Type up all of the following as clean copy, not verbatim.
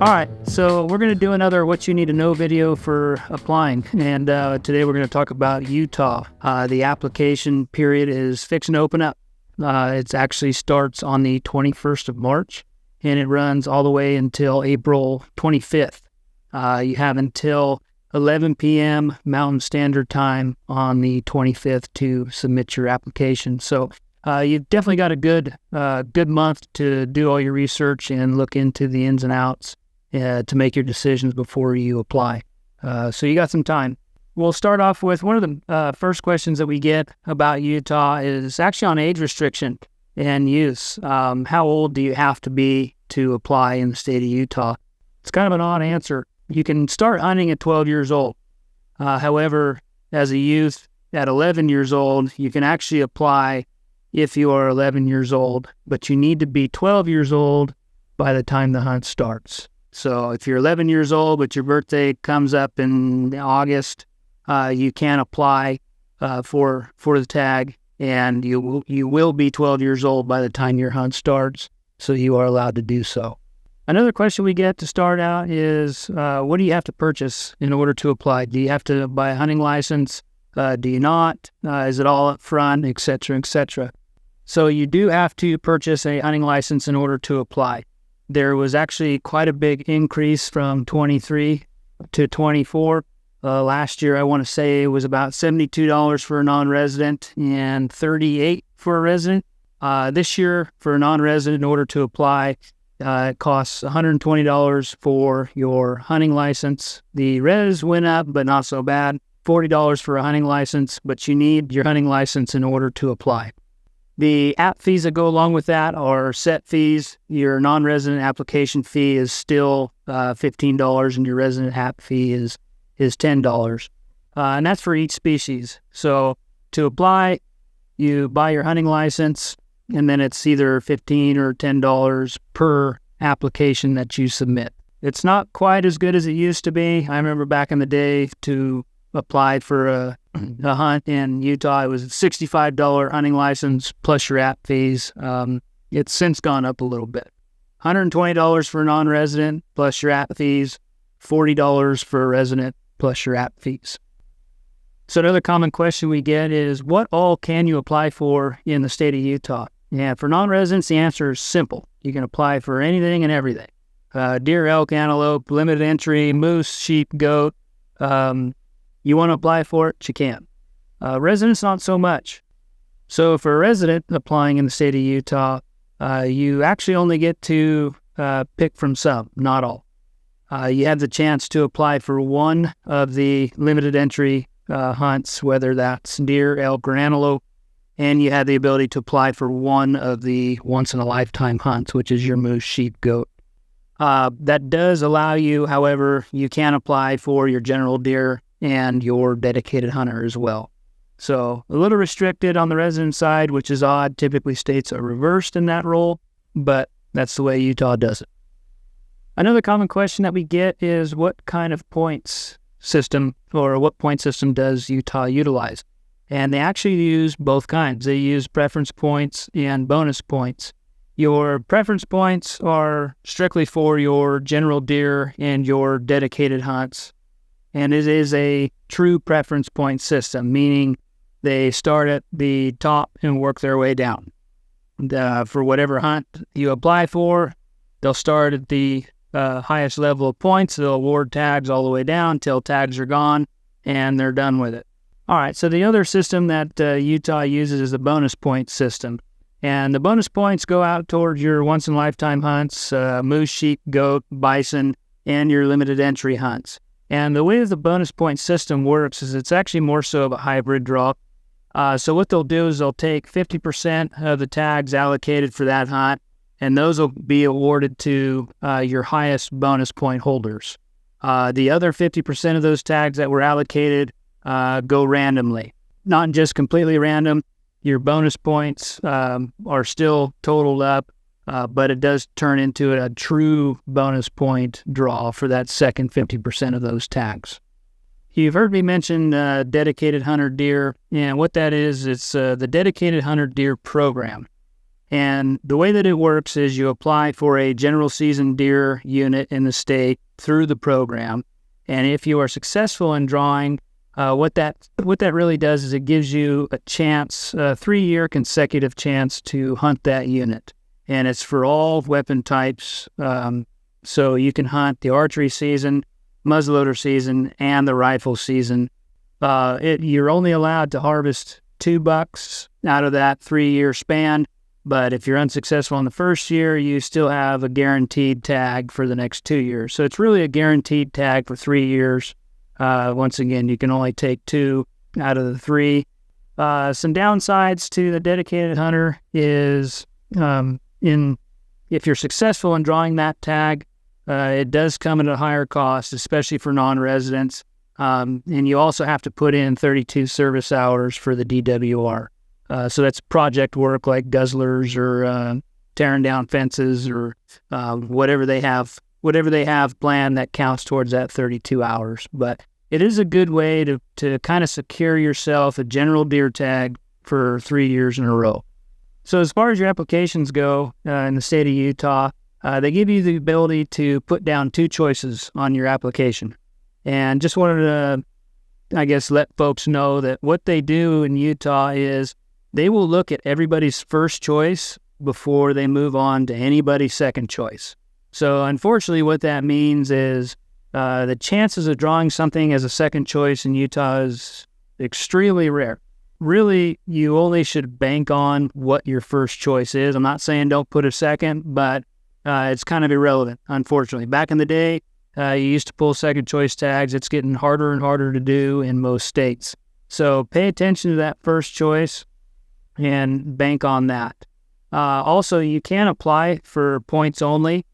All right, so we're going to do another What You Need to Know video for applying, and today we're going to talk about Utah. The application period is fixing to open up. It actually starts on the 21st of March, and it runs all the way until April 25th. You have until 11 p.m. Mountain Standard Time on the 25th to submit your application. So you've definitely got a good month to do all your research and look into the ins and outs to make your decisions before you apply. So you got some time. We'll start off with one of the first questions that we get about Utah is actually on age restriction and use. How old do you have to be to apply in the state of Utah? It's kind of an odd answer. You can start hunting at 12 years old. However, as a youth at 11 years old, you can actually apply if you are 11 years old, but you need to be 12 years old by the time the hunt starts. So if you're 11 years old, but your birthday comes up in August, you can apply for the tag, and you will be 12 years old by the time your hunt starts, so you are allowed to do so. Another question we get to start out is, what do you have to purchase in order to apply? Do you have to buy a hunting license? Do you not? Is it all up front, et cetera, et cetera? So you do have to purchase a hunting license in order to apply. There was actually quite a big increase from 23 to 24. Last year, I want to say it was about $72 for a non-resident and $38 for a resident. This year, for a non-resident, in order to apply, it costs $120 for your hunting license. The res went up, but not so bad. $40 for a hunting license, but you need your hunting license in order to apply. The app fees that go along with that are set fees. Your non-resident application fee is still $15, and your resident app fee is $10. And that's for each species. So to apply, you buy your hunting license, and then it's either $15 or $10 per application that you submit. It's not quite as good as it used to be. I remember back in the day to apply for a hunt in Utah, it was a $65 hunting license plus your app fees. It's since gone up a little bit. $120 for a non-resident plus your app fees, $40 for a resident plus your app fees. So another common question we get is, what all can you apply for in the state of Utah? And for non-residents, the answer is simple. You can apply for anything and everything. Deer, elk, antelope, limited entry, moose, sheep, goat. You want to apply for it, you can. Residents, not so much. So for a resident applying in the state of Utah, you actually only get to pick from some, not all. You have the chance to apply for one of the limited entry hunts, whether that's deer, elk, or antelope, and you have the ability to apply for one of the once-in-a-lifetime hunts, which is your moose, sheep, goat. That does allow you, however, you can apply for your general deer and your dedicated hunter as well. So a little restricted on the resident side, which is odd. Typically states are reversed in that role, but that's the way Utah does it. Another common question that we get is, what kind of points system, or what point system does Utah utilize? And they actually use both kinds. They use preference points and bonus points. Your preference points are strictly for your general deer and your dedicated hunts. And it is a true preference point system, meaning they start at the top and work their way down. For whatever hunt you apply for, they'll start at the highest level of points. They'll award tags all the way down until tags are gone and they're done with it. All right, so the other system that Utah uses is the bonus point system. And the bonus points go out towards your once-in-a-lifetime hunts, moose, sheep, goat, bison, and your limited entry hunts. And the way the bonus point system works is it's actually more so of a hybrid draw. So what they'll do is they'll take 50% of the tags allocated for that hunt, and those will be awarded to your highest bonus point holders. The other 50% of those tags that were allocated go randomly. Not just completely random. Your bonus points are still totaled up, but it does turn into a true bonus point draw for that second 50% of those tags. You've heard me mention dedicated hunter deer, and what that is, it's the dedicated hunter deer program. And the way that it works is you apply for a general season deer unit in the state through the program. And if you are successful in drawing, what that really does is it gives you a chance, a 3-year consecutive chance to hunt that unit. And it's for all weapon types. So you can hunt the archery season, muzzleloader season, and the rifle season. You're only allowed to harvest 2 bucks out of that 3-year span. But if you're unsuccessful in the first year, you still have a guaranteed tag for the next 2 years. So it's really a guaranteed tag for 3 years. Once again, you can only take 2 out of the 3. Some downsides to the dedicated hunter is if you're successful in drawing that tag, it does come at a higher cost, especially for non-residents. And you also have to put in 32 service hours for the DWR. So that's project work like guzzlers or tearing down fences or whatever they have planned that counts towards that 32 hours. But it is a good way to kind of secure yourself a general deer tag for 3 years in a row. So as far as your applications go in the state of Utah, they give you the ability to put down 2 choices on your application. And just wanted to, I guess, let folks know that what they do in Utah is they will look at everybody's first choice before they move on to anybody's second choice. So unfortunately, what that means is the chances of drawing something as a second choice in Utah is extremely rare. Really, you only should bank on what your first choice is. I'm not saying don't put a second, but it's kind of irrelevant, unfortunately. Back in the day, you used to pull second choice tags. It's getting harder and harder to do in most states. So pay attention to that first choice and bank on that. Also, you can apply for points only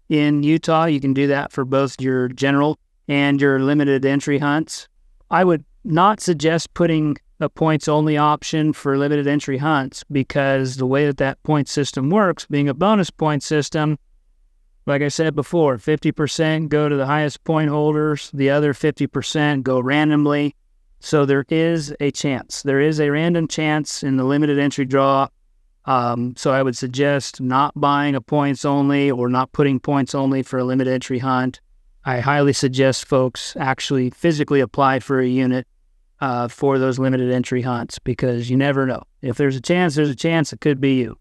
in Utah. You can do that for both your general and your limited entry hunts. I would not suggest putting a points only option for limited entry hunts because the way that point system works, being a bonus point system, like I said before, 50% go to the highest point holders, the other 50% go randomly. So there is a chance. There is a random chance in the limited entry draw. So I would suggest not buying a points only or not putting points only for a limited entry hunt. I highly suggest folks actually physically apply for a unit for those limited entry hunts because you never know. If there's a chance it could be you.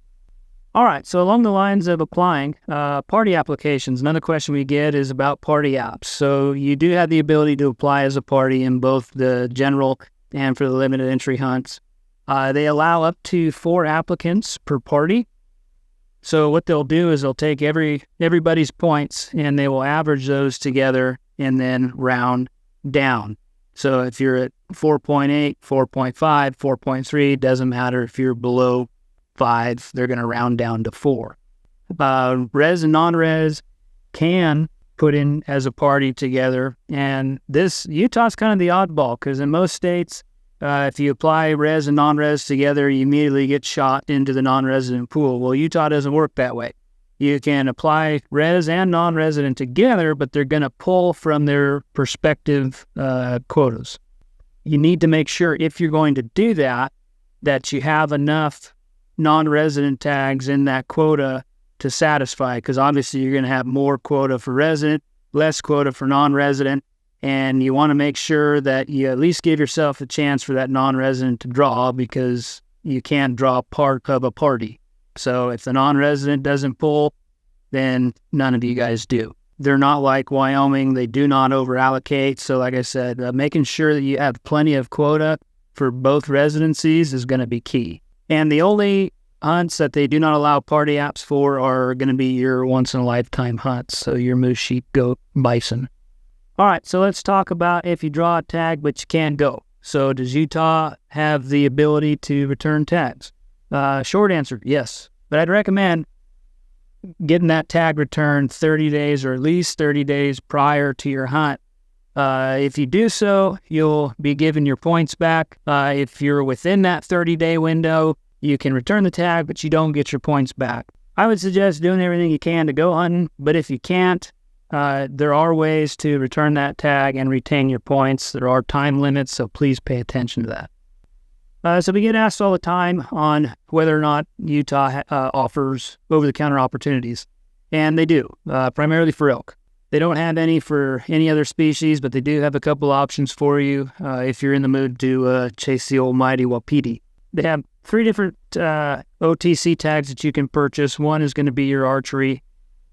All right, so along the lines of applying, party applications, another question we get is about party apps. So you do have the ability to apply as a party in both the general and for the limited entry hunts. They allow up to 4 applicants per party. So what they'll do is they'll take everybody's points and they will average those together and then round down. So if you're at 4.8, 4.5, 4.3, doesn't matter if you're below 5, they're going to round down to 4. Res and non-res can put in as a party together. And Utah's kind of the oddball because in most states, if you apply res and non-res together, you immediately get shot into the non-resident pool. Well, Utah doesn't work that way. You can apply res and non-resident together, but they're going to pull from their respective quotas. You need to make sure if you're going to do that you have enough non-resident tags in that quota to satisfy, because obviously you're going to have more quota for resident, less quota for non-resident, and you want to make sure that you at least give yourself a chance for that non-resident to draw because you can't draw part of a party. So if the non-resident doesn't pull, then none of you guys do. They're not like Wyoming. They do not over-allocate. So like I said, making sure that you have plenty of quota for both residencies is going to be key. And the only hunts that they do not allow party apps for are going to be your once-in-a-lifetime hunts, so your moose, sheep, goat, bison. All right, so let's talk about if you draw a tag but you can't go. So does Utah have the ability to return tags? Short answer, yes. But I'd recommend getting that tag returned 30 days or at least 30 days prior to your hunt. If you do so, you'll be given your points back. If you're within that 30-day window, you can return the tag, but you don't get your points back. I would suggest doing everything you can to go hunting, but if you can't, there are ways to return that tag and retain your points. There are time limits, so please pay attention to that. So we get asked all the time on whether or not Utah offers over-the-counter opportunities, and they do, primarily for elk. They don't have any for any other species, but they do have a couple options for you if you're in the mood to chase the old mighty wapiti. They have 3 different OTC tags that you can purchase. One is going to be your archery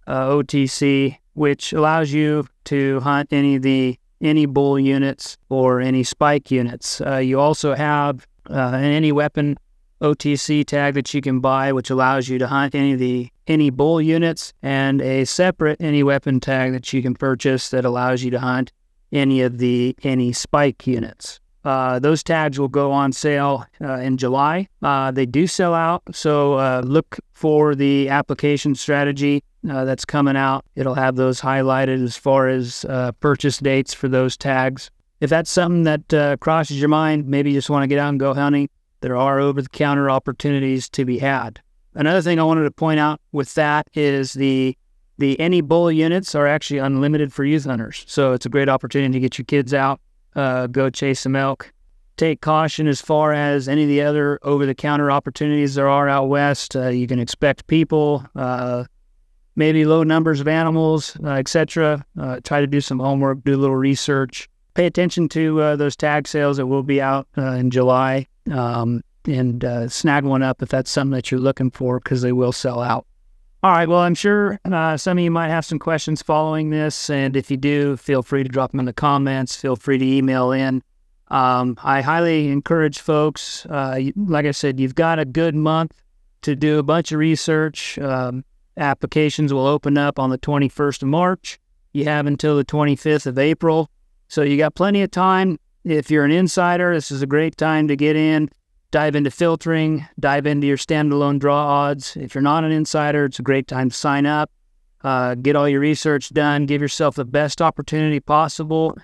OTC, which allows you to hunt any bull units or any spike units. You also have an any weapon OTC tag that you can buy, which allows you to hunt any bull units, and a separate any weapon tag that you can purchase that allows you to hunt any spike units. Those tags will go on sale in July. They do sell out, so look for the application strategy that's coming out. It'll have those highlighted as far as purchase dates for those tags. If that's something that crosses your mind, maybe you just want to get out and go hunting, there are over-the-counter opportunities to be had. Another thing I wanted to point out with that is the any bull units are actually unlimited for youth hunters. So it's a great opportunity to get your kids out, go chase some elk. Take caution as far as any of the other over-the-counter opportunities there are out west. You can expect people, maybe low numbers of animals, etc. Try to do some homework, do a little research. Pay attention to those tag sales that will be out in July, and snag one up if that's something that you're looking for, because they will sell out. All right, well, I'm sure some of you might have some questions following this, and if you do, feel free to drop them in the comments. Feel free to email in. I highly encourage folks, like I said, you've got a good month to do a bunch of research. Applications will open up on the 21st of March. You have until the 25th of April. So you got plenty of time. If you're an insider, this is a great time to get in, dive into filtering, dive into your standalone draw odds. If you're not an insider, it's a great time to sign up, get all your research done, give yourself the best opportunity possible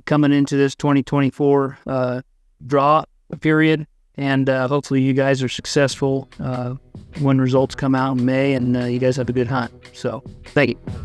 coming into this 2024 draw period. And hopefully you guys are successful when results come out in May, and you guys have a good hunt. So thank you.